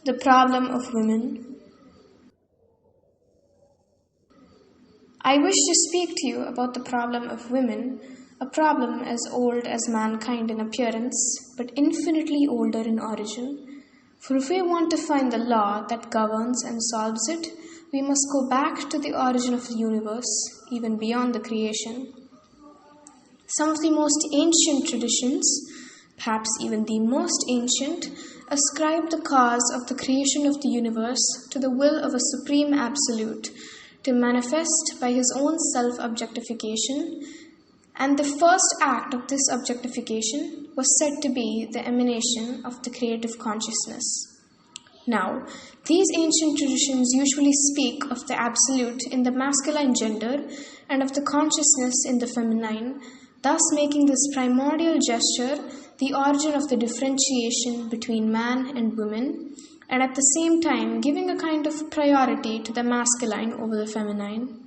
The problem of women. I wish to speak to you about the problem of women, a problem as old as mankind in appearance, but infinitely older in origin. For if we want to find the law that governs and solves it, we must go back to the origin of the universe, even beyond the creation. Some of the most ancient traditions, perhaps even the most ancient, ascribe the cause of the creation of the universe to the will of a supreme absolute, to manifest by his own self-objectification, and the first act of this objectification was said to be the emanation of the creative consciousness. Now, these ancient traditions usually speak of the absolute in the masculine gender and of the consciousness in the feminine, thus making this primordial gesture the origin of the differentiation between man and woman, and at the same time giving a kind of priority to the masculine over the feminine.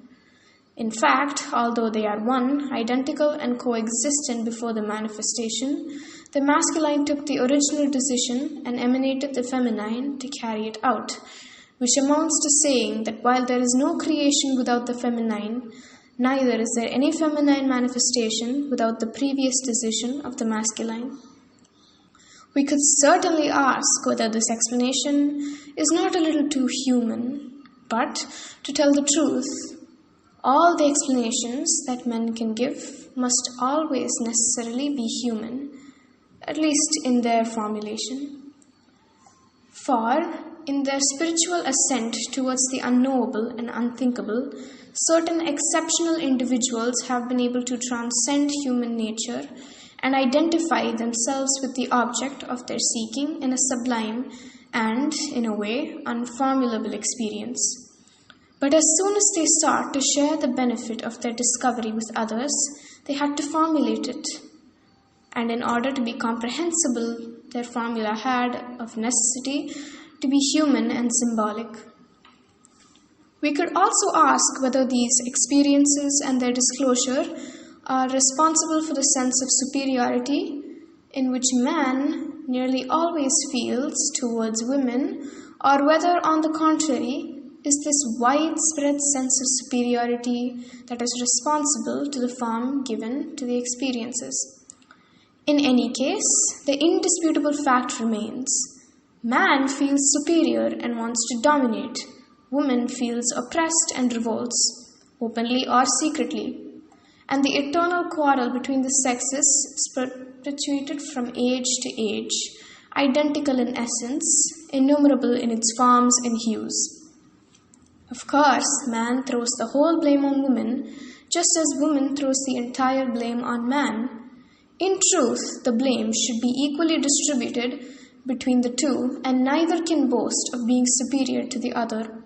In fact, although they are one, identical and coexistent before the manifestation, the masculine took the original decision and emanated the feminine to carry it out, which amounts to saying that while there is no creation without the feminine, neither is there any feminine manifestation without the previous decision of the masculine. We could certainly ask whether this explanation is not a little too human, but, to tell the truth, all the explanations that men can give must always necessarily be human, at least in their formulation. For, in their spiritual ascent towards the unknowable and unthinkable, certain exceptional individuals have been able to transcend human nature and identify themselves with the object of their seeking in a sublime and, in a way, unformulable experience. But as soon as they sought to share the benefit of their discovery with others, they had to formulate it. And in order to be comprehensible, their formula had, of necessity, to be human and symbolic. We could also ask whether these experiences and their disclosure are responsible for the sense of superiority in which man nearly always feels towards women, or whether, on the contrary, is this widespread sense of superiority that is responsible to the form given to the experiences. In any case, the indisputable fact remains. Man feels superior and wants to dominate. Woman feels oppressed and revolts, openly or secretly. And the eternal quarrel between the sexes is perpetuated from age to age, identical in essence, innumerable in its forms and hues. Of course, man throws the whole blame on woman, just as woman throws the entire blame on man. In truth, the blame should be equally distributed between the two, and neither can boast of being superior to the other.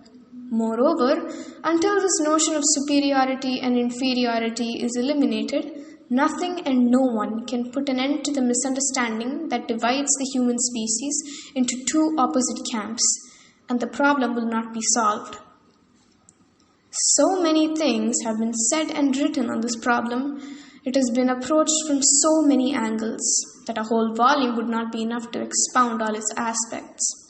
Moreover, until this notion of superiority and inferiority is eliminated, nothing and no one can put an end to the misunderstanding that divides the human species into two opposite camps, and the problem will not be solved. So many things have been said and written on this problem. It has been approached from so many angles that a whole volume would not be enough to expound all its aspects.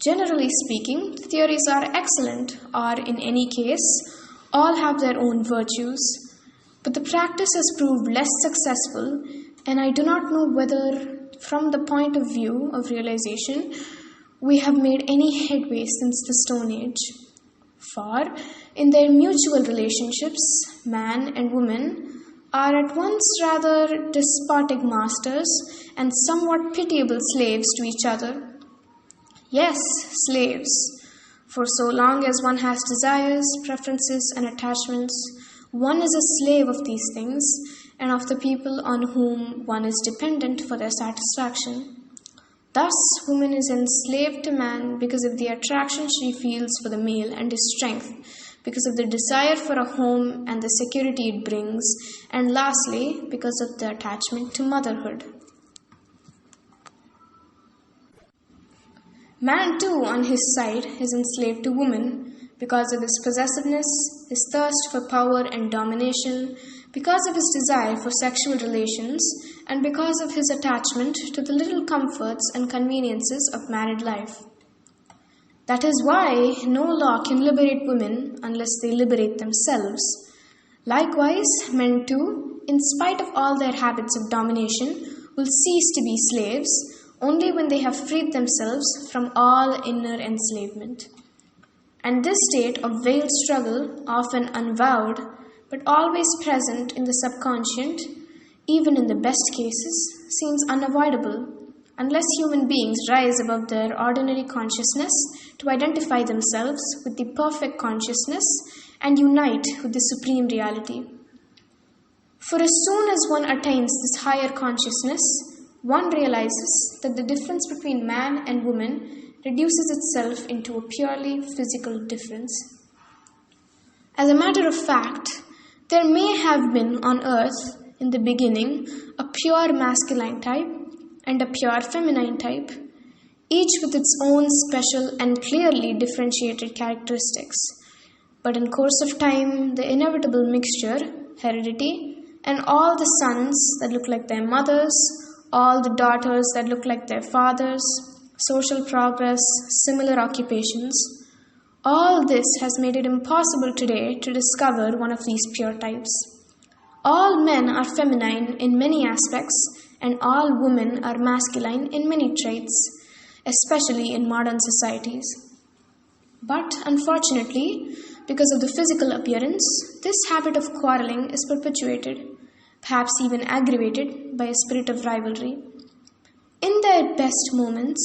Generally speaking, the theories are excellent, or in any case, all have their own virtues, but the practice has proved less successful, and I do not know whether, from the point of view of realization, we have made any headway since the Stone Age. For, in their mutual relationships, man and woman are at once rather despotic masters and somewhat pitiable slaves to each other. Yes, slaves, for so long as one has desires, preferences, and attachments, one is a slave of these things and of the people on whom one is dependent for their satisfaction. Thus, woman is enslaved to man because of the attraction she feels for the male and his strength, because of the desire for a home and the security it brings, and lastly, because of the attachment to motherhood. Man too, on his side, is enslaved to woman because of his possessiveness, his thirst for power and domination, because of his desire for sexual relations, and because of his attachment to the little comforts and conveniences of married life. That is why no law can liberate women unless they liberate themselves. Likewise, men too, in spite of all their habits of domination, will cease to be slaves only when they have freed themselves from all inner enslavement. And this state of veiled struggle, often unvowed, but always present in the subconscious, even in the best cases, seems unavoidable unless human beings rise above their ordinary consciousness to identify themselves with the perfect consciousness and unite with the supreme reality. For as soon as one attains this higher consciousness, one realizes that the difference between man and woman reduces itself into a purely physical difference. As a matter of fact, there may have been on earth in the beginning a pure masculine type and a pure feminine type, each with its own special and clearly differentiated characteristics. But in course of time, the inevitable mixture, heredity, and all the sons that look like their mothers, all the daughters that look like their fathers, social progress, similar occupations, all this has made it impossible today to discover one of these pure types. All men are feminine in many aspects, and all women are masculine in many traits, especially in modern societies. But unfortunately, because of the physical appearance, this habit of quarreling is perpetuated, perhaps even aggravated by a spirit of rivalry. In their best moments,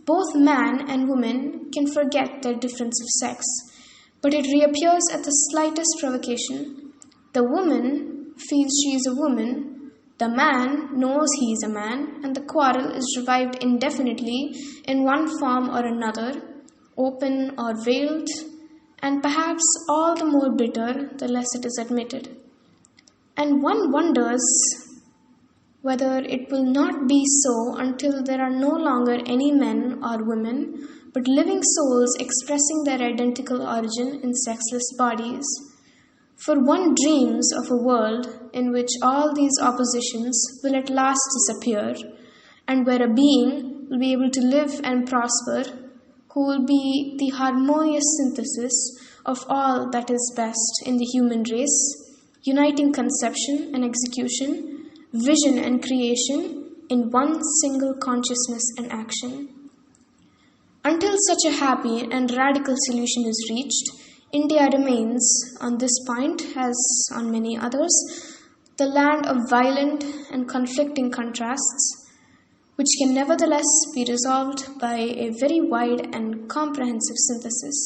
both man and woman can forget their difference of sex, but it reappears at the slightest provocation. The woman feels she is a woman, the man knows he is a man, and the quarrel is revived indefinitely in one form or another, open or veiled, and perhaps all the more bitter the less it is admitted. And one wonders whether it will not be so until there are no longer any men or women, but living souls expressing their identical origin in sexless bodies. For one dreams of a world in which all these oppositions will at last disappear, and where a being will be able to live and prosper, who will be the harmonious synthesis of all that is best in the human race, uniting conception and execution, vision and creation in one single consciousness and action. Until such a happy and radical solution is reached, India remains, on this point as on many others, the land of violent and conflicting contrasts, which can nevertheless be resolved by a very wide and comprehensive synthesis.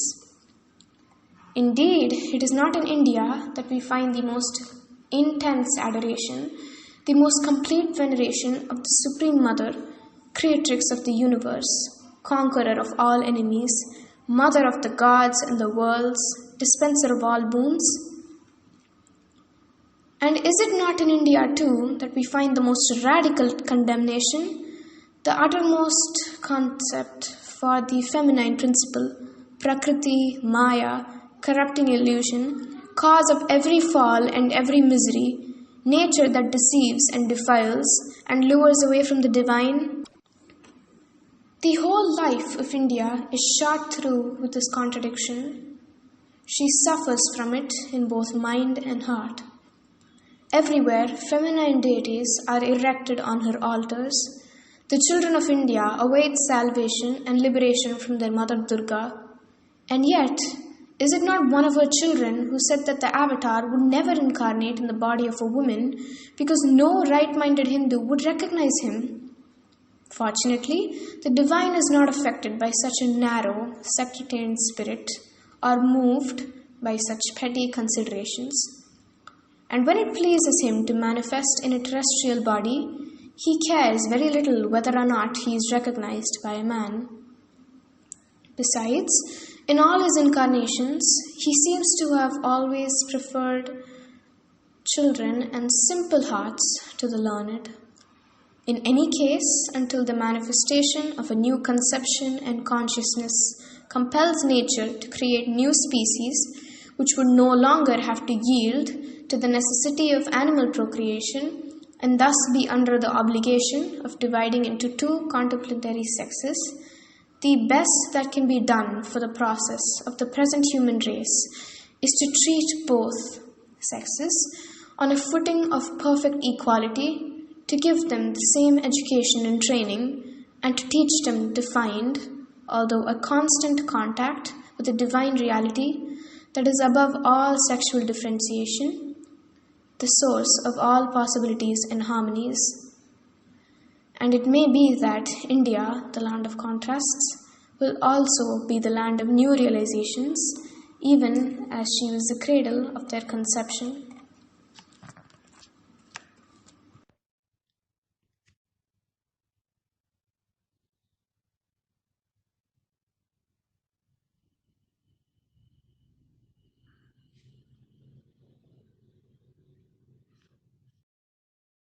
Indeed, it is not in India that we find the most intense adoration, the most complete veneration of the Supreme Mother, creatrix of the universe, conqueror of all enemies, mother of the gods and the worlds, dispenser of all boons. And is it not in India too that we find the most radical condemnation, the uttermost concept for the feminine principle, Prakriti, Maya, corrupting illusion, cause of every fall and every misery, nature that deceives and defiles and lures away from the divine? The whole life of India is shot through with this contradiction. She suffers from it in both mind and heart. Everywhere, feminine deities are erected on her altars. The children of India await salvation and liberation from their mother Durga. And yet, is it not one of her children who said that the avatar would never incarnate in the body of a woman because no right-minded Hindu would recognize him? Fortunately, the divine is not affected by such a narrow, sectarian spirit or moved by such petty considerations. And when it pleases him to manifest in a terrestrial body, he cares very little whether or not he is recognized by a man. Besides, in all his incarnations, he seems to have always preferred children and simple hearts to the learned. In any case, until the manifestation of a new conception and consciousness compels nature to create new species which would no longer have to yield to the necessity of animal procreation and thus be under the obligation of dividing into two contemporary sexes, The best that can be done for the process of the present human race is to treat both sexes on a footing of perfect equality, to give them the same education and training, and to teach them to find, although a constant contact with the divine reality that is above all sexual differentiation, the source of all possibilities and harmonies. And it may be that India, the land of contrasts, will also be the land of new realizations, even as she was the cradle of their conception.